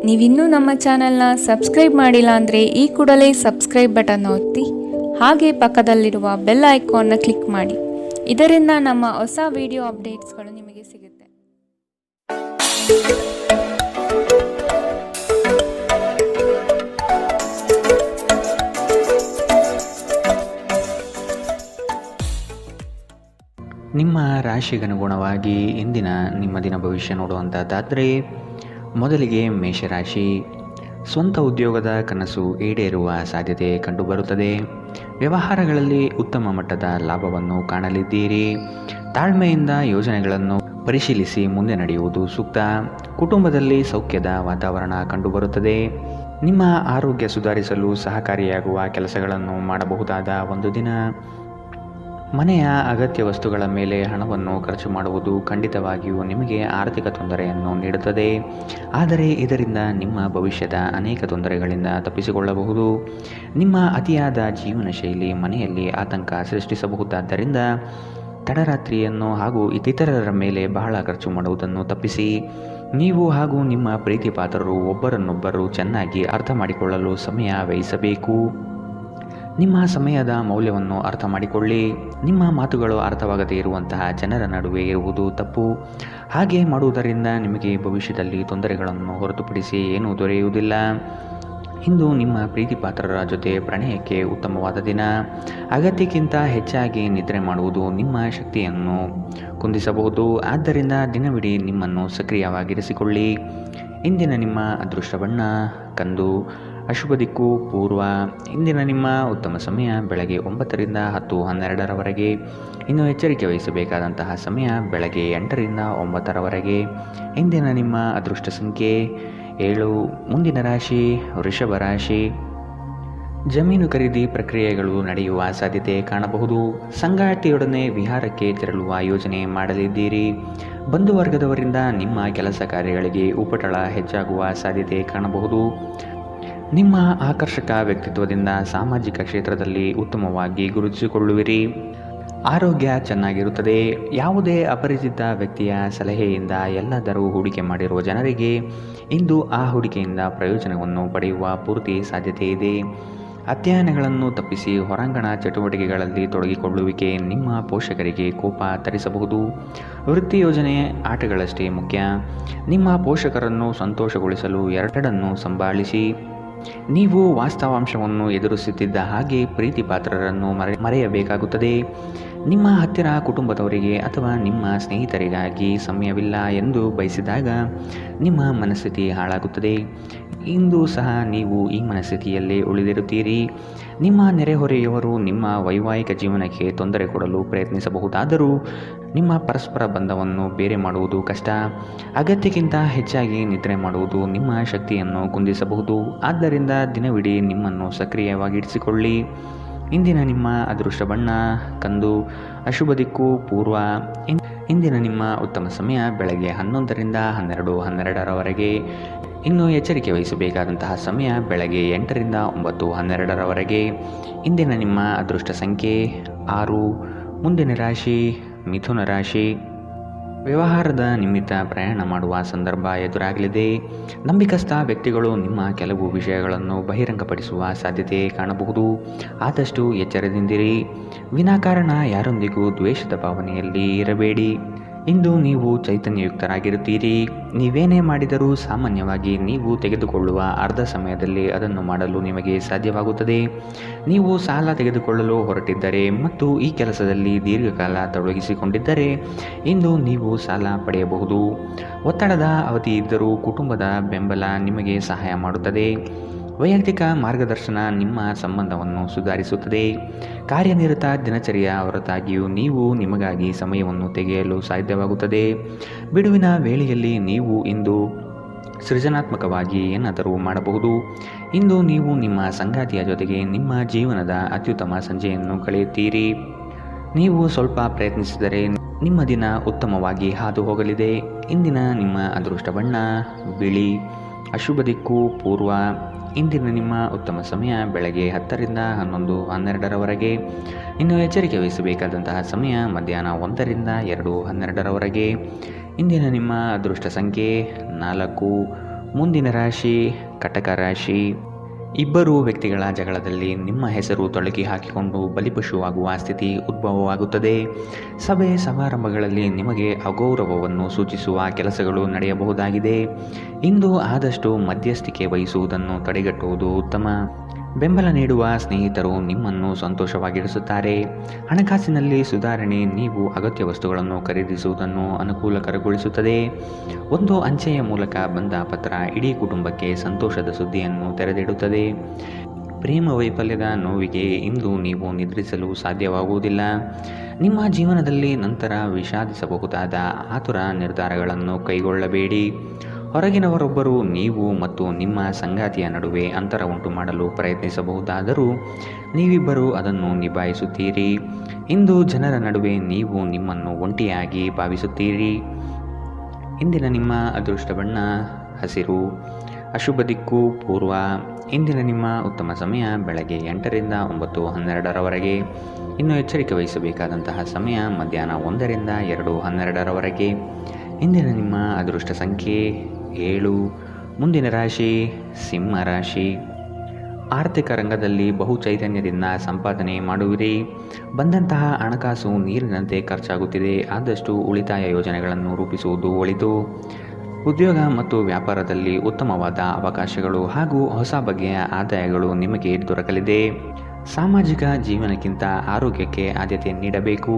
ನೀವಿನ್ನೂ ನಮ್ಮ ಚಾನೆಲ್ನ ಸಬ್ಸ್ಕ್ರೈಬ್ ಮಾಡಿಲ್ಲ ಅಂದರೆ ಈ ಕೂಡಲೇ ಸಬ್ಸ್ಕ್ರೈಬ್ ಬಟನ್ ಒತ್ತಿ ಹಾಗೆ ಪಕ್ಕದಲ್ಲಿರುವ ಬೆಲ್ ಐಕಾನ್ನ ಕ್ಲಿಕ್ ಮಾಡಿ. ಇದರಿಂದ ನಮ್ಮ ಹೊಸ ವಿಡಿಯೋ ಅಪ್ಡೇಟ್ಸ್ಗಳು ನಿಮಗೆ ಸಿಗುತ್ತೆ. ನಿಮ್ಮ ರಾಶಿಗನುಗುಣವಾಗಿ ಇಂದಿನ ನಿಮ್ಮ ದಿನ ಭವಿಷ್ಯ ನೋಡುವಂಥದ್ದಾದರೆ, ಮೊದಲಿಗೆ ಮೇಷರಾಶಿ. ಸ್ವಂತ ಉದ್ಯೋಗದ ಕನಸು ಈಡೇರುವ ಸಾಧ್ಯತೆ ಕಂಡುಬರುತ್ತದೆ. ವ್ಯವಹಾರಗಳಲ್ಲಿ ಉತ್ತಮ ಮಟ್ಟದ ಲಾಭವನ್ನು ಕಾಣಲಿದ್ದೀರಿ. ತಾಳ್ಮೆಯಿಂದ ಯೋಜನೆಗಳನ್ನು ಪರಿಶೀಲಿಸಿ ಮುಂದೆ ನಡೆಯುವುದು ಸೂಕ್ತ. ಕುಟುಂಬದಲ್ಲಿ ಸೌಖ್ಯದ ವಾತಾವರಣ ಕಂಡುಬರುತ್ತದೆ. ನಿಮ್ಮ ಆರೋಗ್ಯ ಸುಧಾರಿಸಲು ಸಹಕಾರಿಯಾಗುವ ಕೆಲಸಗಳನ್ನು ಮಾಡಬಹುದಾದ ಒಂದು ದಿನ. ಮನೆಯ ಅಗತ್ಯ ವಸ್ತುಗಳ ಮೇಲೆ ಹಣವನ್ನು ಖರ್ಚು ಮಾಡುವುದು ಖಂಡಿತವಾಗಿಯೂ ನಿಮಗೆ ಆರ್ಥಿಕ ತೊಂದರೆಯನ್ನು ನೀಡುತ್ತದೆ. ಆದರೆ ಇದರಿಂದ ನಿಮ್ಮ ಭವಿಷ್ಯದ ಅನೇಕ ತೊಂದರೆಗಳಿಂದ ತಪ್ಪಿಸಿಕೊಳ್ಳಬಹುದು. ನಿಮ್ಮ ಅತಿಯಾದ ಜೀವನ ಶೈಲಿ ಮನೆಯಲ್ಲಿ ಆತಂಕ ಸೃಷ್ಟಿಸಬಹುದಾದ್ದರಿಂದ ತಡರಾತ್ರಿಯನ್ನು ಹಾಗೂ ಇತರರ ಮೇಲೆ ಬಹಳ ಖರ್ಚು ಮಾಡುವುದನ್ನು ತಪ್ಪಿಸಿ. ನೀವು ಹಾಗೂ ನಿಮ್ಮ ಪ್ರೀತಿ ಪಾತ್ರರು ಒಬ್ಬರನ್ನೊಬ್ಬರು ಚೆನ್ನಾಗಿ ಅರ್ಥ ಮಾಡಿಕೊಳ್ಳಲು ಸಮಯ ವ್ಯಯಿಸಬೇಕು. ನಿಮ್ಮ ಸಮಯದ ಮೌಲ್ಯವನ್ನು ಅರ್ಥ ಮಾಡಿಕೊಳ್ಳಿ. ನಿಮ್ಮ ಮಾತುಗಳು ಅರ್ಥವಾಗದೇ ಇರುವಂತಹ ಜನರ ನಡುವೆ ಇರುವುದು ತಪ್ಪು. ಹಾಗೆ ಮಾಡುವುದರಿಂದ ನಿಮಗೆ ಭವಿಷ್ಯದಲ್ಲಿ ತೊಂದರೆಗಳನ್ನು ಹೊರತುಪಡಿಸಿ ಏನೂ ದೊರೆಯುವುದಿಲ್ಲ. ಇಂದು ನಿಮ್ಮ ಪ್ರೀತಿ ಪಾತ್ರರ ಜೊತೆ ಪ್ರಣಯಕ್ಕೆ ಉತ್ತಮವಾದ ದಿನ. ಅಗತ್ಯಕ್ಕಿಂತ ಹೆಚ್ಚಾಗಿ ನಿದ್ರೆ ಮಾಡುವುದು ನಿಮ್ಮ ಶಕ್ತಿಯನ್ನು ಕುಂದಿಸಬಹುದು. ಆದ್ದರಿಂದ ದಿನವಿಡೀ ನಿಮ್ಮನ್ನು ಸಕ್ರಿಯವಾಗಿರಿಸಿಕೊಳ್ಳಿ. ಇಂದಿನ ನಿಮ್ಮ ಅದೃಷ್ಟ ಬಣ್ಣ ಕಂದು. ಅಶುಭ ದಿಕ್ಕು ಪೂರ್ವ. ಇಂದಿನ ನಿಮ್ಮ ಉತ್ತಮ ಸಮಯ ಬೆಳಗ್ಗೆ 9 ರಿಂದ 10:12ರವರೆಗೆ. ಇನ್ನು ಎಚ್ಚರಿಕೆ ವಹಿಸಬೇಕಾದಂತಹ ಸಮಯ ಬೆಳಗ್ಗೆ 8 ರಿಂದ 9ರವರೆಗೆ. ಇಂದಿನ ನಿಮ್ಮ ಅದೃಷ್ಟ ಸಂಖ್ಯೆ 7. ಮುಂದಿನ ರಾಶಿ ವೃಷಭ ರಾಶಿ. ಜಮೀನು ಖರೀದಿ ಪ್ರಕ್ರಿಯೆಗಳು ನಡೆಯುವ ಸಾಧ್ಯತೆ ಕಾಣಬಹುದು. ಸಂಗಾತಿಯೊಡನೆ ವಿಹಾರಕ್ಕೆ ತೆರಳುವ ಯೋಜನೆ ಮಾಡಲಿದ್ದೀರಿ. ಬಂಧುವರ್ಗದವರಿಂದ ನಿಮ್ಮ ಕೆಲಸ ಕಾರ್ಯಗಳಿಗೆ ಉಪಟಳ ಹೆಚ್ಚಾಗುವ ಸಾಧ್ಯತೆ ಕಾಣಬಹುದು. ನಿಮ್ಮ ಆಕರ್ಷಕ ವ್ಯಕ್ತಿತ್ವದಿಂದ ಸಾಮಾಜಿಕ ಕ್ಷೇತ್ರದಲ್ಲಿ ಉತ್ತಮವಾಗಿ ಗುರುತಿಸಿಕೊಳ್ಳುವಿರಿ. ಆರೋಗ್ಯ ಚೆನ್ನಾಗಿರುತ್ತದೆ. ಯಾವುದೇ ಅಪರಿಚಿತ ವ್ಯಕ್ತಿಯ ಸಲಹೆಯಿಂದ ಎಲ್ಲಾದರೂ ಹೂಡಿಕೆ ಮಾಡಿರುವ ಜನರಿಗೆ ಇಂದು ಆ ಹೂಡಿಕೆಯಿಂದ ಪ್ರಯೋಜನವನ್ನು ಪಡೆಯುವ ಪೂರ್ತಿ ಸಾಧ್ಯತೆ ಇದೆ. ಅಧ್ಯಯನಗಳನ್ನು ತಪ್ಪಿಸಿ ಹೊರಾಂಗಣ ಚಟುವಟಿಕೆಗಳಲ್ಲಿ ತೊಡಗಿಕೊಳ್ಳುವಿಕೆ ನಿಮ್ಮ ಪೋಷಕರಿಗೆ ಕೋಪ ತರಿಸಬಹುದು. ವೃತ್ತಿ ಯೋಜನೆ ಆಟಗಳಷ್ಟೇ ಮುಖ್ಯ. ನಿಮ್ಮ ಪೋಷಕರನ್ನು ಸಂತೋಷಗೊಳಿಸಲು ಎರಡನ್ನೂ ಸಂಭಾಳಿಸಿ. ನೀವು ವಾಸ್ತವಾಂಶವನ್ನು ಎದುರಿಸುತ್ತಿದ್ದ ಹಾಗೆ ಪ್ರೀತಿ ಪಾತ್ರರನ್ನು ಮರೆಯಬೇಕಾಗುತ್ತದೆ. ನಿಮ್ಮ ಹತ್ತಿರ ಕುಟುಂಬದವರಿಗೆ ಅಥವಾ ನಿಮ್ಮ ಸ್ನೇಹಿತರಿಗಾಗಿ ಸಮಯವಿಲ್ಲ ಎಂದು ಬಯಸಿದಾಗ ನಿಮ್ಮ ಮನಸ್ಥಿತಿ ಹಾಳಾಗುತ್ತದೆ. ಇಂದು ಸಹ ನೀವು ಈ ಮನಸ್ಥಿತಿಯಲ್ಲೇ ಉಳಿದಿರುತ್ತೀರಿ. ನಿಮ್ಮ ನೆರೆಹೊರೆಯವರು ನಿಮ್ಮ ವೈವಾಹಿಕ ಜೀವನಕ್ಕೆ ತೊಂದರೆ ಕೊಡಲು ಪ್ರಯತ್ನಿಸಬಹುದಾದರೂ ನಿಮ್ಮ ಪರಸ್ಪರ ಬಂಧವನ್ನು ಬೇರೆ ಮಾಡುವುದು ಕಷ್ಟ. ಅಗತ್ಯಕ್ಕಿಂತ ಹೆಚ್ಚಾಗಿ ನಿದ್ರೆ ಮಾಡುವುದು ನಿಮ್ಮ ಶಕ್ತಿಯನ್ನು ಕುಂದಿಸಬಹುದು. ಆದ್ದರಿಂದ ದಿನವಿಡೀ ನಿಮ್ಮನ್ನು ಸಕ್ರಿಯವಾಗಿರಿಸಿಕೊಳ್ಳಿ. ಇಂದಿನ ನಿಮ್ಮ ಅದೃಷ್ಟ ಬಣ್ಣ ಕಂದು. ಅಶುಭ ದಿಕ್ಕು ಪೂರ್ವ. ಇಂದಿನ ನಿಮ್ಮ ಉತ್ತಮ ಸಮಯ ಬೆಳಗ್ಗೆ 11 ರಿಂದ 12:12ರವರೆಗೆ. ಇನ್ನು ಎಚ್ಚರಿಕೆ ವಹಿಸಬೇಕಾದಂತಹ ಸಮಯ ಬೆಳಗ್ಗೆ 8 ರಿಂದ 9:12ರವರೆಗೆ. ಇಂದಿನ ನಿಮ್ಮ ಅದೃಷ್ಟ ಸಂಖ್ಯೆ 6. ಮುಂದಿನ ರಾಶಿ ಮಿಥುನ ರಾಶಿ. ವ್ಯವಹಾರದ ನಿಮಿತ್ತ ಪ್ರಯಾಣ ಮಾಡುವ ಸಂದರ್ಭ ಎದುರಾಗಲಿದೆ. ನಂಬಿಕಸ್ಥ ವ್ಯಕ್ತಿಗಳು ನಿಮ್ಮ ಕೆಲವು ವಿಷಯಗಳನ್ನು ಬಹಿರಂಗಪಡಿಸುವ ಸಾಧ್ಯತೆ ಕಾಣಬಹುದು. ಆದಷ್ಟು ಎಚ್ಚರದಿಂದಿರಿ. ವಿನಾಕಾರಣ ಯಾರೊಂದಿಗೂ ದ್ವೇಷದ ಭಾವನೆಯಲ್ಲಿ ಇರಬೇಡಿ. ಇಂದು ನೀವು ಚೈತನ್ಯಯುಕ್ತರಾಗಿರುತ್ತೀರಿ. ನೀವೇನೇ ಮಾಡಿದರೂ ಸಾಮಾನ್ಯವಾಗಿ ನೀವು ತೆಗೆದುಕೊಳ್ಳುವ ಅರ್ಧ ಸಮಯದಲ್ಲಿ ಅದನ್ನು ಮಾಡಲು ನಿಮಗೆ ಸಾಧ್ಯವಾಗುತ್ತದೆ. ನೀವು ಸಾಲ ತೆಗೆದುಕೊಳ್ಳಲು ಹೊರಟಿದ್ದರೆ ಮತ್ತು ಈ ಕೆಲಸದಲ್ಲಿ ದೀರ್ಘಕಾಲ ತೊಡಗಿಸಿಕೊಂಡಿದ್ದರೆ ಇಂದು ನೀವು ಸಾಲ ಪಡೆಯಬಹುದು. ಒತ್ತಡದ ಅವಧಿ ಇದ್ದರೂ ಕುಟುಂಬದ ಬೆಂಬಲ ನಿಮಗೆ ಸಹಾಯ ಮಾಡುತ್ತದೆ. ವೈಯಕ್ತಿಕ ಮಾರ್ಗದರ್ಶನ ನಿಮ್ಮ ಸಂಬಂಧವನ್ನು ಸುಧಾರಿಸುತ್ತದೆ. ಕಾರ್ಯನಿರತ ದಿನಚರಿಯ ಹೊರತಾಗಿಯೂ ನೀವು ನಿಮಗಾಗಿ ಸಮಯವನ್ನು ತೆಗೆಯಲು ಸಾಧ್ಯವಾಗುತ್ತದೆ. ಬಿಡುವಿನ ವೇಳೆಯಲ್ಲಿ ನೀವು ಇಂದು ಸೃಜನಾತ್ಮಕವಾಗಿ ಏನಾದರೂ ಮಾಡಬಹುದು. ಇಂದು ನೀವು ನಿಮ್ಮ ಸಂಗಾತಿಯ ಜೊತೆಗೆ ನಿಮ್ಮ ಜೀವನದ ಅತ್ಯುತ್ತಮ ಸಂಜೆಯನ್ನು ಕಳೆಯುತ್ತೀರಿ. ನೀವು ಸ್ವಲ್ಪ ಪ್ರಯತ್ನಿಸಿದರೆ ನಿಮ್ಮ ದಿನ ಉತ್ತಮವಾಗಿ ಹಾದು ಹೋಗಲಿದೆ. ಇಂದಿನ ನಿಮ್ಮ ಅದೃಷ್ಟ ಬಣ್ಣ ಬಿಳಿ. ಅಶುಭ ದಿಕ್ಕು ಪೂರ್ವ. ಇಂದಿನ ನಿಮ್ಮ ಉತ್ತಮ ಸಮಯ ಬೆಳಗ್ಗೆ 10 ರಿಂದ 11:12ರವರೆಗೆ. ಇನ್ನು ಎಚ್ಚರಿಕೆ ವಹಿಸಬೇಕಾದಂತಹ ಸಮಯ ಮಧ್ಯಾಹ್ನ 1 ರಿಂದ 2:12ರವರೆಗೆ. ಇಂದಿನ ನಿಮ್ಮ ಅದೃಷ್ಟ ಸಂಖ್ಯೆ 4. ಮುಂದಿನ ರಾಶಿ ಕಟಕ ರಾಶಿ. ಇಬ್ಬರು ವ್ಯಕ್ತಿಗಳ ಜಗಳದಲ್ಲಿ ನಿಮ್ಮ ಹೆಸರು ತೊಳಗಿ ಹಾಕಿಕೊಂಡು ಬಲಿಪಶುವಾಗುವ ಸ್ಥಿತಿ ಉದ್ಭವವಾಗುತ್ತದೆ. ಸಭೆ ಸಮಾರಂಭಗಳಲ್ಲಿ ನಿಮಗೆ ಅಗೌರವವನ್ನು ಸೂಚಿಸುವ ಕೆಲಸಗಳು ನಡೆಯಬಹುದಾಗಿದೆ. ಇಂದು ಆದಷ್ಟು ಮಧ್ಯಸ್ಥಿಕೆ ವಹಿಸುವುದನ್ನು ತಡೆಗಟ್ಟುವುದು ಉತ್ತಮ. ಬೆಂಬಲ ನೀಡುವ ಸ್ನೇಹಿತರು ನಿಮ್ಮನ್ನು ಸಂತೋಷವಾಗಿರಿಸುತ್ತಾರೆ. ಹಣಕಾಸಿನಲ್ಲಿ ಸುಧಾರಣೆ ನೀವು ಅಗತ್ಯ ವಸ್ತುಗಳನ್ನು ಖರೀದಿಸುವುದನ್ನು ಅನುಕೂಲಕರಗೊಳಿಸುತ್ತದೆ. ಒಂದು ಅಂಚೆಯ ಮೂಲಕ ಬಂದ ಪತ್ರ ಇಡೀ ಕುಟುಂಬಕ್ಕೆ ಸಂತೋಷದ ಸುದ್ದಿಯನ್ನು ತೆರೆದಿಡುತ್ತದೆ. ಪ್ರೇಮ ವೈಫಲ್ಯದ ನೋವಿಗೆ ಇಂದು ನೀವು ನಿದ್ರಿಸಲು ಸಾಧ್ಯವಾಗುವುದಿಲ್ಲ. ನಿಮ್ಮ ಜೀವನದಲ್ಲಿ ನಂತರ ವಿಷಾದಿಸಬಹುದಾದ ಆತುರ ನಿರ್ಧಾರಗಳನ್ನು ಕೈಗೊಳ್ಳಬೇಡಿ. ಹೊರಗಿನವರೊಬ್ಬರು ನೀವು ಮತ್ತು ನಿಮ್ಮ ಸಂಗಾತಿಯ ನಡುವೆ ಅಂತರ ಉಂಟು ಮಾಡಲು ಪ್ರಯತ್ನಿಸಬಹುದಾದರೂ ನೀವಿಬ್ಬರು ಅದನ್ನು ನಿಭಾಯಿಸುತ್ತೀರಿ. ಇಂದು ಜನರ ನಡುವೆ ನೀವು ನಿಮ್ಮನ್ನು ಒಂಟಿಯಾಗಿ ಭಾವಿಸುತ್ತೀರಿ. ಇಂದಿನ ನಿಮ್ಮ ಅದೃಷ್ಟ ಬಣ್ಣ ಹಸಿರು. ಅಶುಭ ದಿಕ್ಕು ಪೂರ್ವ. ಇಂದಿನ ನಿಮ್ಮ ಉತ್ತಮ ಸಮಯ ಬೆಳಗ್ಗೆ 8ರಿಂದ 9:12ರವರೆಗೆ. ಇನ್ನು ಎಚ್ಚರಿಕೆ ವಹಿಸಬೇಕಾದಂತಹ ಸಮಯ ಮಧ್ಯಾಹ್ನ 1ರಿಂದ 2:12ರವರೆಗೆ. ಇಂದಿನ ನಿಮ್ಮ ಅದೃಷ್ಟ ಸಂಖ್ಯೆ 7. ಮುಂದಿನ ರಾಶಿ ಸಿಂಹ ರಾಶಿ. ಆರ್ಥಿಕ ರಂಗದಲ್ಲಿ ಬಹು ಚೈತನ್ಯದಿಂದ ಸಂಪಾದನೆ ಮಾಡುವಿರಿ. ಬಂದಂತಹ ಹಣಕಾಸು ನೀರಿನಂತೆ ಖರ್ಚಾಗುತ್ತಿದೆ. ಆದಷ್ಟು ಉಳಿತಾಯ ಯೋಜನೆಗಳನ್ನು ರೂಪಿಸುವುದು ಒಳಿತು. ಉದ್ಯೋಗ ಮತ್ತು ವ್ಯಾಪಾರದಲ್ಲಿ ಉತ್ತಮವಾದ ಅವಕಾಶಗಳು ಹಾಗೂ ಹೊಸ ಬಗೆಯ ಆದಾಯಗಳು ನಿಮಗೆ ದೊರಕಲಿದೆ. ಸಾಮಾಜಿಕ ಜೀವನಕ್ಕಿಂತ ಆರೋಗ್ಯಕ್ಕೆ ಆದ್ಯತೆ ನೀಡಬೇಕು.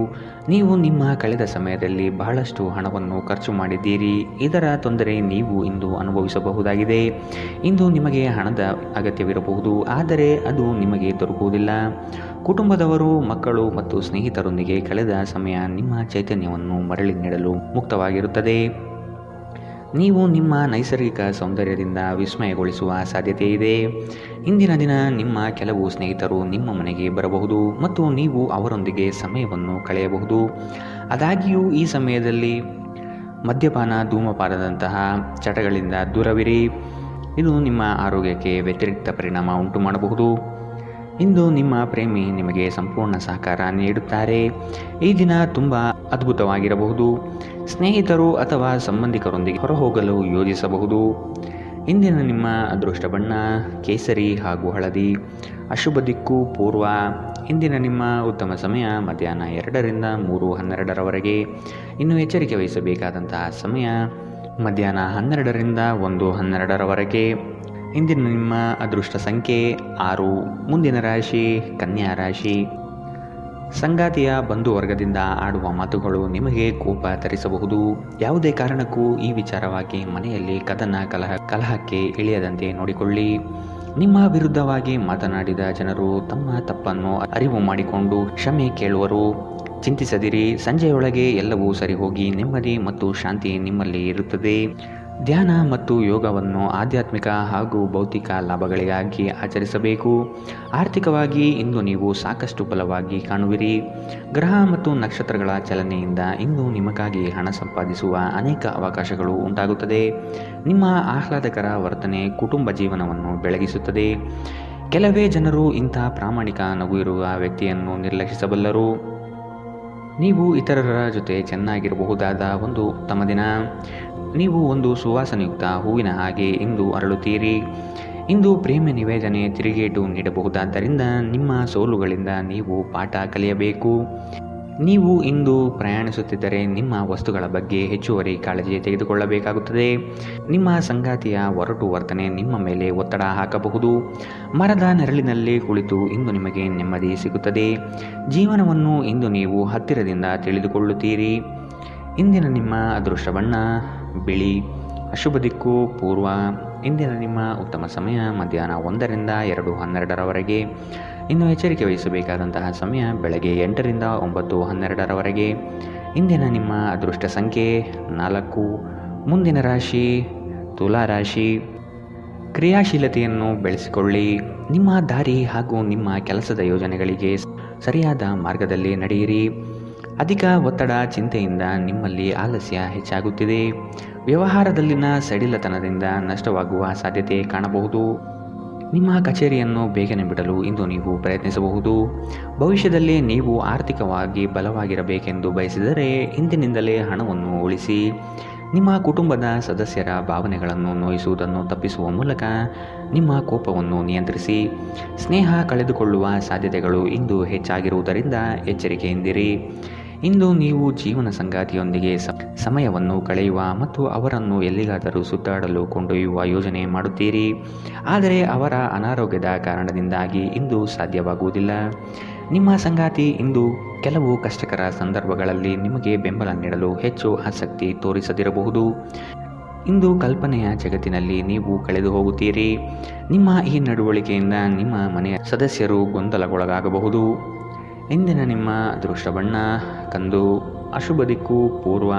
ನೀವು ನಿಮ್ಮ ಕಳೆದ ಸಮಯದಲ್ಲಿ ಬಹಳಷ್ಟು ಹಣವನ್ನು ಖರ್ಚು ಮಾಡಿದ್ದೀರಿ. ಇದರ ತೊಂದರೆ ನೀವು ಇಂದು ಅನುಭವಿಸಬಹುದಾಗಿದೆ. ಇಂದು ನಿಮಗೆ ಹಣದ ಅಗತ್ಯವಿರಬಹುದು, ಆದರೆ ಅದು ನಿಮಗೆ ದೊರಕುವುದಿಲ್ಲ. ಕುಟುಂಬದವರು, ಮಕ್ಕಳು ಮತ್ತು ಸ್ನೇಹಿತರೊಂದಿಗೆ ಕಳೆದ ಸಮಯ ನಿಮ್ಮ ಚೈತನ್ಯವನ್ನು ಮರಳಿ ನೀಡಲು ಮುಕ್ತವಾಗಿರುತ್ತದೆ. ನೀವು ನಿಮ್ಮ ನೈಸರ್ಗಿಕ ಸೌಂದರ್ಯದಿಂದ ವಿಸ್ಮಯಗೊಳಿಸುವ ಸಾಧ್ಯತೆ ಇದೆ. ಇಂದಿನ ದಿನ ನಿಮ್ಮ ಕೆಲವು ಸ್ನೇಹಿತರು ನಿಮ್ಮ ಮನೆಗೆ ಬರಬಹುದು ಮತ್ತು ನೀವು ಅವರೊಂದಿಗೆ ಸಮಯವನ್ನು ಕಳೆಯಬಹುದು. ಆದಾಗ್ಯೂ ಈ ಸಮಯದಲ್ಲಿ ಮದ್ಯಪಾನ, ಧೂಮಪಾನದಂತಹ ಚಟಗಳಿಂದ ದೂರವಿರಿ. ಇದು ನಿಮ್ಮ ಆರೋಗ್ಯಕ್ಕೆ ವ್ಯತಿರಿಕ್ತ ಪರಿಣಾಮ ಉಂಟು ಮಾಡಬಹುದು. ಇಂದು ನಿಮ್ಮ ಪ್ರೇಮಿ ನಿಮಗೆ ಸಂಪೂರ್ಣ ಸಹಕಾರ ನೀಡುತ್ತಾರೆ. ಈ ದಿನ ತುಂಬ ಅದ್ಭುತವಾಗಿರಬಹುದು. ಸ್ನೇಹಿತರು ಅಥವಾ ಸಂಬಂಧಿಕರೊಂದಿಗೆ ಹೊರಹೋಗಲು ಯೋಜಿಸಬಹುದು. ಇಂದಿನ ನಿಮ್ಮ ಅದೃಷ್ಟ ಬಣ್ಣ ಕೇಸರಿ ಹಾಗೂ ಹಳದಿ. ಅಶುಭ ದಿಕ್ಕು ಪೂರ್ವ. ಇಂದಿನ ನಿಮ್ಮ ಉತ್ತಮ ಸಮಯ ಮಧ್ಯಾಹ್ನ 2ರಿಂದ 3:12ರವರೆಗೆ. ಇನ್ನು ಎಚ್ಚರಿಕೆ ವಹಿಸಬೇಕಾದಂತಹ ಸಮಯ ಮಧ್ಯಾಹ್ನ 12ರಿಂದ 1:12ರವರೆಗೆ. ಇಂದಿನ ನಿಮ್ಮ ಅದೃಷ್ಟ ಸಂಖ್ಯೆ 6. ಮುಂದಿನ ರಾಶಿ ಕನ್ಯಾ ರಾಶಿ. ಸಂಗಾತಿಯ ಬಂಧುವರ್ಗದಿಂದ ಆಡುವ ಮಾತುಗಳು ನಿಮಗೆ ಕೋಪ ತರಿಸಬಹುದು. ಯಾವುದೇ ಕಾರಣಕ್ಕೂ ಈ ವಿಚಾರವಾಗಿ ಮನೆಯಲ್ಲಿ ಕಲಹಕ್ಕೆ ಇಳಿಯದಂತೆ ನೋಡಿಕೊಳ್ಳಿ. ನಿಮ್ಮ ವಿರುದ್ಧವಾಗಿ ಮಾತನಾಡಿದ ಜನರು ತಮ್ಮ ತಪ್ಪನ್ನು ಅರಿವು ಮಾಡಿಕೊಂಡು ಕ್ಷಮೆ ಕೇಳುವರು. ಚಿಂತಿಸದಿರಿ. ಸಂಜೆಯೊಳಗೆ ಎಲ್ಲವೂ ಸರಿಹೋಗಿ ನೆಮ್ಮದಿ ಮತ್ತು ಶಾಂತಿ ನಿಮ್ಮಲ್ಲಿ ಇರುತ್ತದೆ. ಧ್ಯಾನ ಮತ್ತು ಯೋಗವನ್ನು ಆಧ್ಯಾತ್ಮಿಕ ಹಾಗೂ ಭೌತಿಕ ಲಾಭಗಳಿಗಾಗಿ ಆಚರಿಸಬೇಕು. ಆರ್ಥಿಕವಾಗಿ ಇಂದು ನೀವು ಸಾಕಷ್ಟು ಬಲವಾಗಿ ಕಾಣುವಿರಿ. ಗ್ರಹ ಮತ್ತು ನಕ್ಷತ್ರಗಳ ಚಲನೆಯಿಂದ ಇಂದು ನಿಮಗಾಗಿ ಹಣ ಸಂಪಾದಿಸುವ ಅನೇಕ ಅವಕಾಶಗಳು ಉಂಟಾಗುತ್ತದೆ. ನಿಮ್ಮ ಆಹ್ಲಾದಕರ ವರ್ತನೆ ಕುಟುಂಬ ಜೀವನವನ್ನು ಬೆಳಗಿಸುತ್ತದೆ. ಕೆಲವೇ ಜನರು ಇಂಥ ಪ್ರಾಮಾಣಿಕ ನಗು ಇರುವ ವ್ಯಕ್ತಿಯನ್ನು ನಿರ್ಲಕ್ಷಿಸಬಲ್ಲರು. ನೀವು ಇತರರ ಜೊತೆ ಚೆನ್ನಾಗಿರಬಹುದಾದ ಒಂದು ಉತ್ತಮ ದಿನ. ನೀವು ಒಂದು ಸುವಾಸನೆಯುಕ್ತ ಹೂವಿನ ಹಾಗೆ ಇಂದು ಅರಳುತ್ತೀರಿ. ಇಂದು ಪ್ರೇಮ ನಿವೇದನೆ ತಿರುಗೇಟು ನೀಡಬಹುದಾದ್ದರಿಂದ ನಿಮ್ಮ ಸೋಲುಗಳಿಂದ ನೀವು ಪಾಠ ಕಲಿಯಬೇಕು. ನೀವು ಇಂದು ಪ್ರಯಾಣಿಸುತ್ತಿದ್ದರೆ ನಿಮ್ಮ ವಸ್ತುಗಳ ಬಗ್ಗೆ ಹೆಚ್ಚುವರಿ ಕಾಳಜಿ ತೆಗೆದುಕೊಳ್ಳಬೇಕಾಗುತ್ತದೆ. ನಿಮ್ಮ ಸಂಗಾತಿಯ ಒರಟು ವರ್ತನೆ ನಿಮ್ಮ ಮೇಲೆ ಒತ್ತಡ ಹಾಕಬಹುದು. ಮರದ ನೆರಳಿನಲ್ಲಿ ಕುಳಿತು ಇಂದು ನಿಮಗೆ ನೆಮ್ಮದಿ ಸಿಗುತ್ತದೆ. ಜೀವನವನ್ನು ಇಂದು ನೀವು ಹತ್ತಿರದಿಂದ ತಿಳಿದುಕೊಳ್ಳುತ್ತೀರಿ. ಇಂದಿನ ನಿಮ್ಮ ಅದೃಷ್ಟ ಬಣ್ಣ ಬಿಳಿ. ಅಶುಭ ದಿಕ್ಕು ಪೂರ್ವ. ಇಂದಿನ ನಿಮ್ಮ ಉತ್ತಮ ಸಮಯ ಮಧ್ಯಾಹ್ನ 1ರಿಂದ 2:12ರವರೆಗೆ. ಇನ್ನು ಎಚ್ಚರಿಕೆ ವಹಿಸಬೇಕಾದಂತಹ ಸಮಯ ಬೆಳಗ್ಗೆ 8ರಿಂದ 9:12ರವರೆಗೆ. ಇಂದಿನ ನಿಮ್ಮ ಅದೃಷ್ಟ ಸಂಖ್ಯೆ 4. ಮುಂದಿನ ರಾಶಿ ತುಲಾ ರಾಶಿ. ಕ್ರಿಯಾಶೀಲತೆಯನ್ನು ಬೆಳೆಸಿಕೊಳ್ಳಿ. ನಿಮ್ಮ ದಾರಿ ಹಾಗೂ ನಿಮ್ಮ ಕೆಲಸದ ಯೋಜನೆಗಳಿಗೆ ಸರಿಯಾದ ಮಾರ್ಗದಲ್ಲಿ ನಡೆಯಿರಿ. ಅಧಿಕ ಒತ್ತಡ, ಚಿಂತೆಯಿಂದ ನಿಮ್ಮಲ್ಲಿ ಆಲಸ್ಯ ಹೆಚ್ಚಾಗುತ್ತಿದೆ. ವ್ಯವಹಾರದಲ್ಲಿನ ಸಡಿಲತನದಿಂದ ನಷ್ಟವಾಗುವ ಸಾಧ್ಯತೆ ಕಾಣಬಹುದು. ನಿಮ್ಮ ಕಚೇರಿಯನ್ನು ಬೇಗನೆ ಬಿಡಲು ಇಂದು ನೀವು ಪ್ರಯತ್ನಿಸಬಹುದು. ಭವಿಷ್ಯದಲ್ಲಿ ನೀವು ಆರ್ಥಿಕವಾಗಿ ಬಲವಾಗಿರಬೇಕೆಂದು ಬಯಸಿದರೆ ಇಂದಿನಿಂದಲೇ ಹಣವನ್ನು ಉಳಿಸಿ. ನಿಮ್ಮ ಕುಟುಂಬದ ಸದಸ್ಯರ ಭಾವನೆಗಳನ್ನು ನೋಯಿಸುವುದನ್ನು ತಪ್ಪಿಸುವ ಮೂಲಕ ನಿಮ್ಮ ಕೋಪವನ್ನು ನಿಯಂತ್ರಿಸಿ. ಸ್ನೇಹ ಕಳೆದುಕೊಳ್ಳುವ ಸಾಧ್ಯತೆಗಳು ಇಂದು ಹೆಚ್ಚಾಗಿರುವುದರಿಂದ ಎಚ್ಚರಿಕೆಯಿಂದಿರಿ. ಇಂದು ನೀವು ಜೀವನ ಸಂಗಾತಿಯೊಂದಿಗೆ ಸಮಯವನ್ನು ಕಳೆಯುವ ಮತ್ತು ಅವರನ್ನು ಎಲ್ಲಿಗಾದರೂ ಸುತ್ತಾಡಲು ಕೊಂಡೊಯ್ಯುವ ಯೋಜನೆ ಮಾಡುತ್ತೀರಿ. ಆದರೆ ಅವರ ಅನಾರೋಗ್ಯದ ಕಾರಣದಿಂದಾಗಿ ಇಂದು ಸಾಧ್ಯವಾಗುವುದಿಲ್ಲ. ನಿಮ್ಮ ಸಂಗಾತಿ ಇಂದು ಕೆಲವು ಕಷ್ಟಕರ ಸಂದರ್ಭಗಳಲ್ಲಿ ನಿಮಗೆ ಬೆಂಬಲ ನೀಡಲು ಹೆಚ್ಚು ಆಸಕ್ತಿ ತೋರಿಸದಿರಬಹುದು. ಇಂದು ಕಲ್ಪನೆಯ ಜಗತ್ತಿನಲ್ಲಿ ನೀವು ಕಳೆದು ಹೋಗುತ್ತೀರಿ. ನಿಮ್ಮ ಈ ನಡವಳಿಕೆಯಿಂದ ನಿಮ್ಮ ಮನೆಯ ಸದಸ್ಯರು ಗೊಂದಲಗೊಳಗಾಗಬಹುದು. ಇಂದಿನ ನಿಮ್ಮ ಅದೃಷ್ಟ ಬಣ್ಣ ಕಂದು, ಅಶುಭ ದಿಕ್ಕು ಪೂರ್ವ.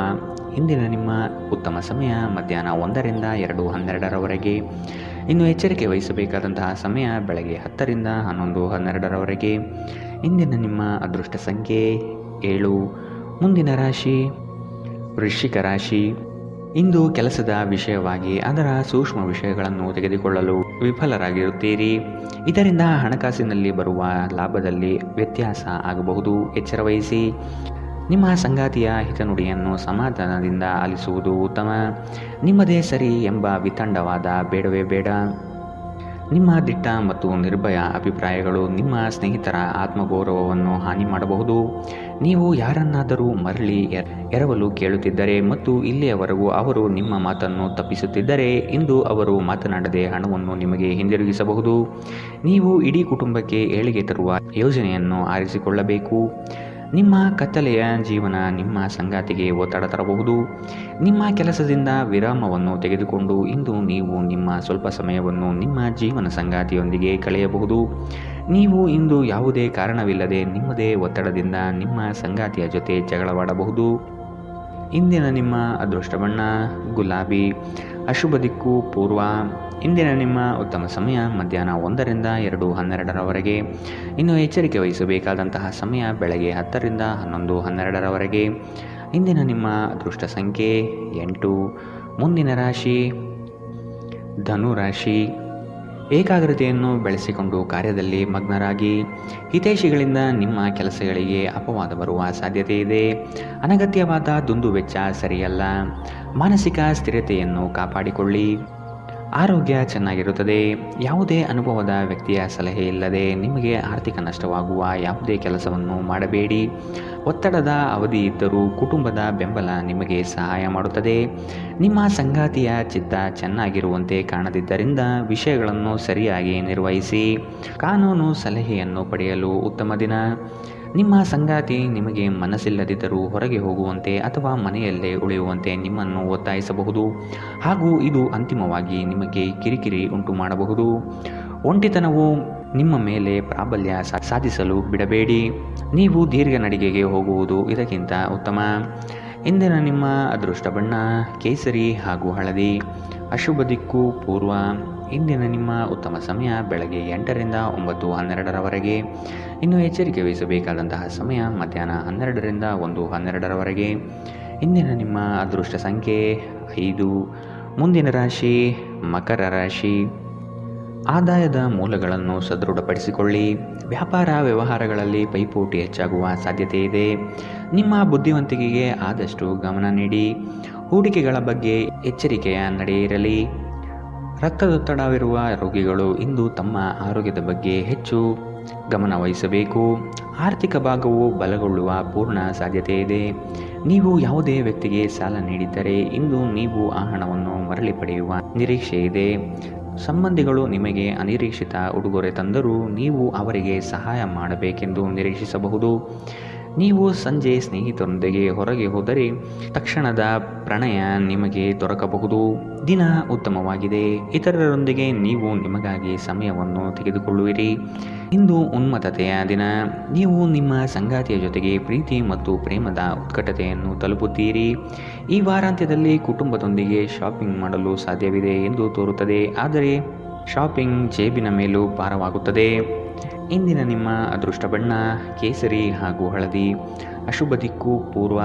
ಇಂದಿನ ನಿಮ್ಮ ಉತ್ತಮ ಸಮಯ ಮಧ್ಯಾಹ್ನ 1ರಿಂದ 2:12ರವರೆಗೆ. ಇನ್ನು ಎಚ್ಚರಿಕೆ ವಹಿಸಬೇಕಾದಂತಹ ಸಮಯ ಬೆಳಗ್ಗೆ 10ರಿಂದ 11:12ರವರೆಗೆ. ಇಂದಿನ ನಿಮ್ಮ ಅದೃಷ್ಟ ಸಂಖ್ಯೆ 7. ಮುಂದಿನ ರಾಶಿ ವೃಶ್ಚಿಕ ರಾಶಿ. ಇಂದು ಕೆಲಸದ ವಿಷಯವಾಗಿ ಅದರ ಸೂಕ್ಷ್ಮ ವಿಷಯಗಳನ್ನು ತೆಗೆದುಕೊಳ್ಳಲು ವಿಫಲರಾಗಿರುತ್ತೀರಿ. ಇದರಿಂದ ಹಣಕಾಸಿನಲ್ಲಿ ಬರುವ ಲಾಭದಲ್ಲಿ ವ್ಯತ್ಯಾಸ ಆಗಬಹುದು. ಎಚ್ಚರವಹಿಸಿ. ನಿಮ್ಮ ಸಂಗಾತಿಯ ಹಿತನುಡಿಯನ್ನು ಸಮಾಧಾನದಿಂದ ಆಲಿಸುವುದು ಉತ್ತಮ. ನಿಮ್ಮದೇ ಸರಿ ಎಂಬ ವಿತಂಡವಾದ ಬೇಡವೇ ಬೇಡ. ನಿಮ್ಮ ದಿಟ್ಟ ಮತ್ತು ನಿರ್ಭಯ ಅಭಿಪ್ರಾಯಗಳು ನಿಮ್ಮ ಸ್ನೇಹಿತರ ಆತ್ಮಗೌರವವನ್ನು ಹಾನಿ ಮಾಡಬಹುದು. ನೀವು ಯಾರನ್ನಾದರೂ ಮರಳಿ ಎರವಲು ಕೇಳುತ್ತಿದ್ದರೆ ಮತ್ತು ಇಲ್ಲಿಯವರೆಗೂ ಅವರು ನಿಮ್ಮ ಮಾತನ್ನು ತಪ್ಪಿಸುತ್ತಿದ್ದರೆ ಇಂದು ಅವರು ಮಾತನಾಡದೆ ಹಣವನ್ನು ನಿಮಗೆ ಹಿಂದಿರುಗಿಸಬಹುದು. ನೀವು ಇಡೀ ಕುಟುಂಬಕ್ಕೆ ಏಳಿಗೆ ತರುವ ಯೋಜನೆಯನ್ನು ಆರಿಸಿಕೊಳ್ಳಬೇಕು. ನಿಮ್ಮ ಕತ್ತಲೆಯ ಜೀವನ ನಿಮ್ಮ ಸಂಗಾತಿಗೆ ಒತ್ತಡ ತರಬಹುದು. ನಿಮ್ಮ ಕೆಲಸದಿಂದ ವಿರಾಮವನ್ನು ತೆಗೆದುಕೊಂಡು ಇಂದು ನೀವು ನಿಮ್ಮ ಸ್ವಲ್ಪ ಸಮಯವನ್ನು ನಿಮ್ಮ ಜೀವನ ಸಂಗಾತಿಯೊಂದಿಗೆ ಕಳೆಯಬಹುದು. ನೀವು ಇಂದು ಯಾವುದೇ ಕಾರಣವಿಲ್ಲದೆ ನಿಮ್ಮದೇ ಒತ್ತಡದಿಂದ ನಿಮ್ಮ ಸಂಗಾತಿಯ ಜೊತೆ ಜಗಳವಾಡಬಹುದು. ಇಂದಿನ ನಿಮ್ಮ ಅದೃಷ್ಟ ಬಣ್ಣ ಗುಲಾಬಿ, ಅಶುಭ ದಿಕ್ಕು ಪೂರ್ವ. ಇಂದಿನ ನಿಮ್ಮ ಉತ್ತಮ ಸಮಯ ಮಧ್ಯಾಹ್ನ 1ರಿಂದ 2:12ರವರೆಗೆ. ಇನ್ನು ಎಚ್ಚರಿಕೆ ವಹಿಸಬೇಕಾದಂತಹ ಸಮಯ ಬೆಳಗ್ಗೆ 10ರಿಂದ 11:12ರವರೆಗೆ. ಇಂದಿನ ನಿಮ್ಮ ಅದೃಷ್ಟ ಸಂಖ್ಯೆ 8. ಮುಂದಿನ ರಾಶಿ ಧನು ರಾಶಿ. ಏಕಾಗ್ರತೆಯನ್ನು ಬೆಳೆಸಿಕೊಂಡು ಕಾರ್ಯದಲ್ಲಿ ಮಗ್ನರಾಗಿ. ಹಿತೈಷಿಗಳಿಂದ ನಿಮ್ಮ ಕೆಲಸಗಳಿಗೆ ಅಪವಾದ ಬರುವ ಸಾಧ್ಯತೆ ಇದೆ. ಅನಗತ್ಯವಾದ ದುಂದುವೆಚ್ಚ ಸರಿಯಲ್ಲ. ಮಾನಸಿಕ ಸ್ಥಿರತೆಯನ್ನು ಕಾಪಾಡಿಕೊಳ್ಳಿ. ಆರೋಗ್ಯ ಚೆನ್ನಾಗಿರುತ್ತದೆ. ಯಾವುದೇ ಅನುಭವದ ವ್ಯಕ್ತಿಯ ಸಲಹೆ ಇಲ್ಲದೆ ನಿಮಗೆ ಆರ್ಥಿಕ ನಷ್ಟವಾಗುವ ಯಾವುದೇ ಕೆಲಸವನ್ನು ಮಾಡಬೇಡಿ. ಒತ್ತಡದ ಅವಧಿ ಇದ್ದರೂ ಕುಟುಂಬದ ಬೆಂಬಲ ನಿಮಗೆ ಸಹಾಯ ಮಾಡುತ್ತದೆ. ನಿಮ್ಮ ಸಂಗಾತಿಯ ಚಿತ್ತ ಚೆನ್ನಾಗಿರುವಂತೆ ಕಾಣದಿದ್ದರಿಂದ ವಿಷಯಗಳನ್ನು ಸರಿಯಾಗಿ ನಿರ್ವಹಿಸಿ. ಕಾನೂನು ಸಲಹೆಯನ್ನು ಪಡೆಯಲು ಉತ್ತಮ ದಿನ. ನಿಮ್ಮ ಸಂಗಾತಿ ನಿಮಗೆ ಮನಸ್ಸಿಲ್ಲದಿದ್ದರೂ ಹೊರಗೆ ಹೋಗುವಂತೆ ಅಥವಾ ಮನೆಯಲ್ಲೇ ಉಳಿಯುವಂತೆ ನಿಮ್ಮನ್ನು ಒತ್ತಾಯಿಸಬಹುದು ಹಾಗೂ ಇದು ಅಂತಿಮವಾಗಿ ನಿಮಗೆ ಕಿರಿಕಿರಿ ಉಂಟು ಮಾಡಬಹುದು. ಒಂಟಿತನವು ನಿಮ್ಮ ಮೇಲೆ ಪ್ರಾಬಲ್ಯ ಸಾಧಿಸಲು ಬಿಡಬೇಡಿ. ನೀವು ದೀರ್ಘ ನಡಿಗೆಗೆ ಹೋಗುವುದು ಇದಕ್ಕಿಂತ ಉತ್ತಮ. ಇಂದಿನ ನಿಮ್ಮ ಅದೃಷ್ಟ ಬಣ್ಣ ಕೇಸರಿ ಹಾಗೂ ಹಳದಿ, ಅಶುಭ ದಿಕ್ಕು ಪೂರ್ವ. ಇಂದಿನ ನಿಮ್ಮ ಉತ್ತಮ ಸಮಯ ಬೆಳಗ್ಗೆ 8ರಿಂದ 9:12ರವರೆಗೆ. ಇನ್ನು ಎಚ್ಚರಿಕೆ ವಹಿಸಬೇಕಾದಂತಹ ಸಮಯ ಮಧ್ಯಾಹ್ನ 12ರಿಂದ 1:12ರವರೆಗೆ. ಇಂದಿನ ನಿಮ್ಮ ಅದೃಷ್ಟ ಸಂಖ್ಯೆ 5. ಮುಂದಿನ ರಾಶಿ ಮಕರ ರಾಶಿ. ಆದಾಯದ ಮೂಲಗಳನ್ನು ಸದೃಢಪಡಿಸಿಕೊಳ್ಳಿ. ವ್ಯಾಪಾರ ವ್ಯವಹಾರಗಳಲ್ಲಿ ಪೈಪೋಟಿ ಹೆಚ್ಚಾಗುವ ಸಾಧ್ಯತೆ ಇದೆ. ನಿಮ್ಮ ಬುದ್ಧಿವಂತಿಕೆಗೆ ಆದಷ್ಟು ಗಮನ ನೀಡಿ. ಹೂಡಿಕೆಗಳ ಬಗ್ಗೆ ಎಚ್ಚರಿಕೆಯ ನಡೆ ಇರಲಿ. ರಕ್ತದೊತ್ತಡವಿರುವ ರೋಗಿಗಳು ಇಂದು ತಮ್ಮ ಆರೋಗ್ಯದ ಬಗ್ಗೆ ಹೆಚ್ಚು ಗಮನ ವಹಿಸಬೇಕು. ಆರ್ಥಿಕ ಭಾಗವು ಬಲಗೊಳ್ಳುವ ಪೂರ್ಣ ಸಾಧ್ಯತೆ ಇದೆ. ನೀವು ಯಾವುದೇ ವ್ಯಕ್ತಿಗೆ ಸಾಲ ನೀಡಿದ್ದರೆ ಇಂದು ನೀವು ಆ ಹಣವನ್ನು ಮರಳಿ ಪಡೆಯುವ ನಿರೀಕ್ಷೆ ಇದೆ. ಸಂಬಂಧಿಗಳು ನಿಮಗೆ ಅನಿರೀಕ್ಷಿತ ಉಡುಗೊರೆ ತಂದರೂ ನೀವು ಅವರಿಗೆ ಸಹಾಯ ಮಾಡಬೇಕೆಂದು ನಿರೀಕ್ಷಿಸಬಹುದು. ನೀವು ಸಂಜೆ ಸ್ನೇಹಿತರೊಂದಿಗೆ ಹೊರಗೆ ಹೋದರೆ ತಕ್ಷಣದ ಪ್ರಣಯ ನಿಮಗೆ ದೊರಕಬಹುದು. ದಿನ ಉತ್ತಮವಾಗಿದೆ. ಇತರರೊಂದಿಗೆ ನೀವು ನಿಮಗಾಗಿ ಸಮಯವನ್ನು ತೆಗೆದುಕೊಳ್ಳುವಿರಿ. ಇಂದು ಉನ್ಮತ್ತತೆಯ ದಿನ. ನೀವು ನಿಮ್ಮ ಸಂಗಾತಿಯ ಜೊತೆಗೆ ಪ್ರೀತಿ ಮತ್ತು ಪ್ರೇಮದ ಉತ್ಕಟತೆಯನ್ನು ತಲುಪುತ್ತೀರಿ. ಈ ವಾರಾಂತ್ಯದಲ್ಲಿ ಕುಟುಂಬದೊಂದಿಗೆ ಶಾಪಿಂಗ್ ಮಾಡಲು ಸಾಧ್ಯವಿದೆ ಎಂದು ತೋರುತ್ತದೆ. ಆದರೆ ಶಾಪಿಂಗ್ ಜೇಬಿನ ಮೇಲೂ ಭಾರವಾಗುತ್ತದೆ. ಇಂದಿನ ನಿಮ್ಮ ಅದೃಷ್ಟ ಬಣ್ಣ ಕೇಸರಿ ಹಾಗೂ ಹಳದಿ, ಅಶುಭ ದಿಕ್ಕು ಪೂರ್ವ.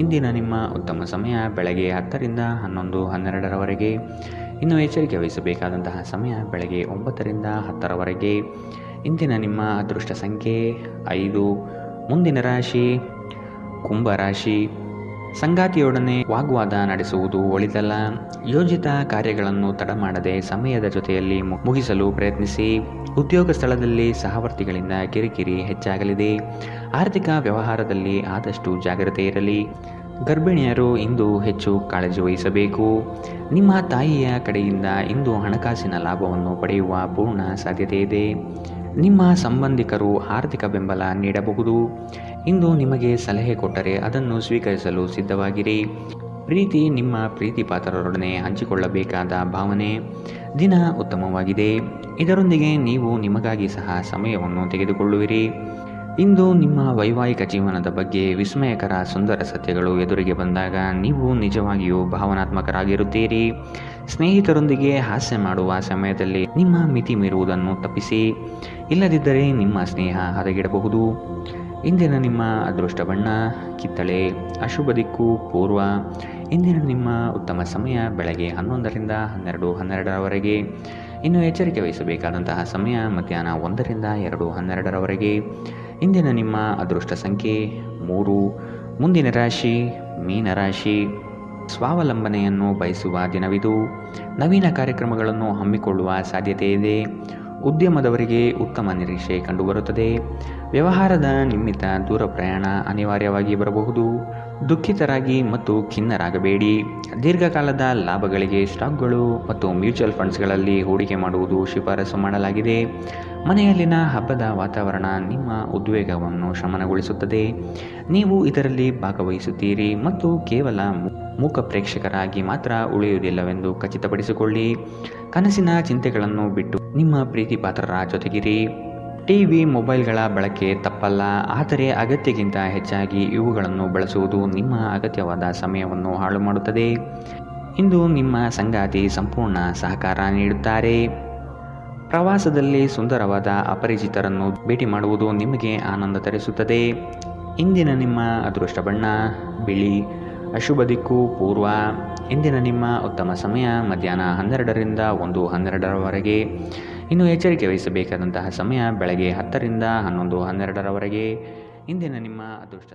ಇಂದಿನ ನಿಮ್ಮ ಉತ್ತಮ ಸಮಯ ಬೆಳಗ್ಗೆ 10ರಿಂದ 11:12ರವರೆಗೆ. ಇನ್ನು ಎಚ್ಚರಿಕೆ ವಹಿಸಬೇಕಾದಂತಹ ಸಮಯ ಬೆಳಗ್ಗೆ 9ರಿಂದ 10ರವರೆಗೆ. ಇಂದಿನ ನಿಮ್ಮ ಅದೃಷ್ಟ ಸಂಖ್ಯೆ 5. ಮುಂದಿನ ರಾಶಿ ಕುಂಭರಾಶಿ. ಸಂಗಾತಿಯೊಡನೆ ವಾಗ್ವಾದ ನಡೆಸುವುದು ಒಳಿತಲ್ಲ. ಯೋಜಿತ ಕಾರ್ಯಗಳನ್ನು ತಡ ಮಾಡದೆ ಸಮಯದ ಜೊತೆಯಲ್ಲಿ ಮುಗಿಸಲು ಪ್ರಯತ್ನಿಸಿ. ಉದ್ಯೋಗ ಸ್ಥಳದಲ್ಲಿ ಸಹವರ್ತಿಗಳಿಂದ ಕಿರಿಕಿರಿ ಹೆಚ್ಚಾಗಲಿದೆ. ಆರ್ಥಿಕ ವ್ಯವಹಾರದಲ್ಲಿ ಆದಷ್ಟು ಜಾಗ್ರತೆ ಇರಲಿ. ಗರ್ಭಿಣಿಯರು ಇಂದು ಹೆಚ್ಚು ಕಾಳಜಿ ವಹಿಸಬೇಕು. ನಿಮ್ಮ ತಾಯಿಯ ಕಡೆಯಿಂದ ಇಂದು ಹಣಕಾಸಿನ ಲಾಭವನ್ನು ಪಡೆಯುವ ಪೂರ್ಣ ಸಾಧ್ಯತೆ ಇದೆ. ನಿಮ್ಮ ಸಂಬಂಧಿಕರು ಆರ್ಥಿಕ ಬೆಂಬಲ ನೀಡಬಹುದು. ಇಂದು ನಿಮಗೆ ಸಲಹೆ ಕೊಟ್ಟರೆ ಅದನ್ನು ಸ್ವೀಕರಿಸಲು ಸಿದ್ಧವಾಗಿರಿ. ಪ್ರೀತಿ ನಿಮ್ಮ ಪ್ರೀತಿ ಪಾತ್ರರೊಡನೆ ಹಂಚಿಕೊಳ್ಳಬೇಕಾದ ಭಾವನೆ. ದಿನ ಉತ್ತಮವಾಗಿದೆ. ಇದರೊಂದಿಗೆ ನೀವು ನಿಮಗಾಗಿ ಸಹ ಸಮಯವನ್ನು ತೆಗೆದುಕೊಳ್ಳುವಿರಿ. ಇಂದು ನಿಮ್ಮ ವೈವಾಹಿಕ ಜೀವನದ ಬಗ್ಗೆ ವಿಸ್ಮಯಕರ ಸುಂದರ ಸತ್ಯಗಳು ಎದುರಿಗೆ ಬಂದಾಗ ನೀವು ನಿಜವಾಗಿಯೂ ಭಾವನಾತ್ಮಕರಾಗಿರುತ್ತೀರಿ. ಸ್ನೇಹಿತರೊಂದಿಗೆ ಹಾಸ್ಯ ಮಾಡುವ ಸಮಯದಲ್ಲಿ ನಿಮ್ಮ ಮಿತಿ ಮೀರುವುದನ್ನು ತಪ್ಪಿಸಿ. ಇಲ್ಲದಿದ್ದರೆ ನಿಮ್ಮ ಸ್ನೇಹ ಹದಗೆಡಬಹುದು. ಇಂದಿನ ನಿಮ್ಮ ಅದೃಷ್ಟ ಬಣ್ಣ ಕಿತ್ತಳೆ. ಅಶುಭ ದಿಕ್ಕು ಪೂರ್ವ. ಇಂದಿನ ನಿಮ್ಮ ಉತ್ತಮ ಸಮಯ ಬೆಳಗ್ಗೆ 11ರಿಂದ 12:12ರವರೆಗೆ. ಇನ್ನು ಎಚ್ಚರಿಕೆ ವಹಿಸಬೇಕಾದಂತಹ ಸಮಯ ಮಧ್ಯಾಹ್ನ 1ರಿಂದ 2:12ರವರೆಗೆ. ಇಂದಿನ ನಿಮ್ಮ ಅದೃಷ್ಟ ಸಂಖ್ಯೆ 3. ಮುಂದಿನ ರಾಶಿ ಮೀನರಾಶಿ. ಸ್ವಾವಲಂಬನೆಯನ್ನು ಬಯಸುವ ದಿನವಿದು. ನವೀನ ಕಾರ್ಯಕ್ರಮಗಳನ್ನು ಹಮ್ಮಿಕೊಳ್ಳುವ ಸಾಧ್ಯತೆ ಇದೆ. ಉದ್ಯಮದವರಿಗೆ ಉತ್ತಮ ನಿರೀಕ್ಷೆ ಕಂಡುಬರುತ್ತದೆ. ವ್ಯವಹಾರದ ನಿಮಿತ್ತ ದೂರ ಪ್ರಯಾಣ ಅನಿವಾರ್ಯವಾಗಿ ಬರಬಹುದು. ದುಃಖಿತರಾಗಿ ಮತ್ತು ಖಿನ್ನರಾಗಬೇಡಿ. ದೀರ್ಘಕಾಲದ ಲಾಭಗಳಿಗೆ ಸ್ಟಾಕ್ಗಳು ಮತ್ತು ಮ್ಯೂಚುವಲ್ ಫಂಡ್ಸ್ಗಳಲ್ಲಿ ಹೂಡಿಕೆ ಮಾಡುವುದು ಶಿಫಾರಸು ಮಾಡಲಾಗಿದೆ. ಮನೆಯಲ್ಲಿನ ಹಬ್ಬದ ವಾತಾವರಣ ನಿಮ್ಮ ಉದ್ವೇಗವನ್ನು ಶಮನಗೊಳಿಸುತ್ತದೆ. ನೀವು ಇದರಲ್ಲಿ ಭಾಗವಹಿಸುತ್ತೀರಿ ಮತ್ತು ಕೇವಲ ಮೂಕ ಪ್ರೇಕ್ಷಕರಾಗಿ ಮಾತ್ರ ಉಳಿಯುವುದಿಲ್ಲವೆಂದು ಖಚಿತಪಡಿಸಿಕೊಳ್ಳಿ. ಕನಸಿನ ಚಿಂತೆಗಳನ್ನು ಬಿಟ್ಟು ನಿಮ್ಮ ಪ್ರೀತಿ ಪಾತ್ರರ ಜೊತೆಗಿರಿ. ಟಿವಿ ಮೊಬೈಲ್ಗಳ ಬಳಕೆ ತಪ್ಪಲ್ಲ, ಆದರೆ ಅಗತ್ಯಕ್ಕಿಂತ ಹೆಚ್ಚಾಗಿ ಇವುಗಳನ್ನು ಬಳಸುವುದು ನಿಮ್ಮ ಅಗತ್ಯವಾದ ಸಮಯವನ್ನು ಹಾಳು ಮಾಡುತ್ತದೆ. ಇಂದು ನಿಮ್ಮ ಸಂಗಾತಿ ಸಂಪೂರ್ಣ ಸಹಕಾರ ನೀಡುತ್ತಾರೆ. ಪ್ರವಾಸದಲ್ಲಿ ಸುಂದರವಾದ ಅಪರಿಚಿತರನ್ನು ಭೇಟಿ ಮಾಡುವುದು ನಿಮಗೆ ಆನಂದ ತರಿಸುತ್ತದೆ. ಇಂದಿನ ನಿಮ್ಮ ಅದೃಷ್ಟ ಬಣ್ಣ ಬಿಳಿ. ಅಶುಭ ದಿಕ್ಕು ಪೂರ್ವ. ಇಂದಿನ ನಿಮ್ಮ ಉತ್ತಮ ಸಮಯ ಮಧ್ಯಾಹ್ನ 12ರಿಂದ 1:12ರವರೆಗೆ. ಇನ್ನು ಎಚ್ಚರಿಕೆ ವಹಿಸಬೇಕಾದಂತಹ ಸಮಯ ಬೆಳಗ್ಗೆ 10ರಿಂದ 11:12ರವರೆಗೆ. ಇಂದಿನ ನಿಮ್ಮ ಅದೃಷ್ಟ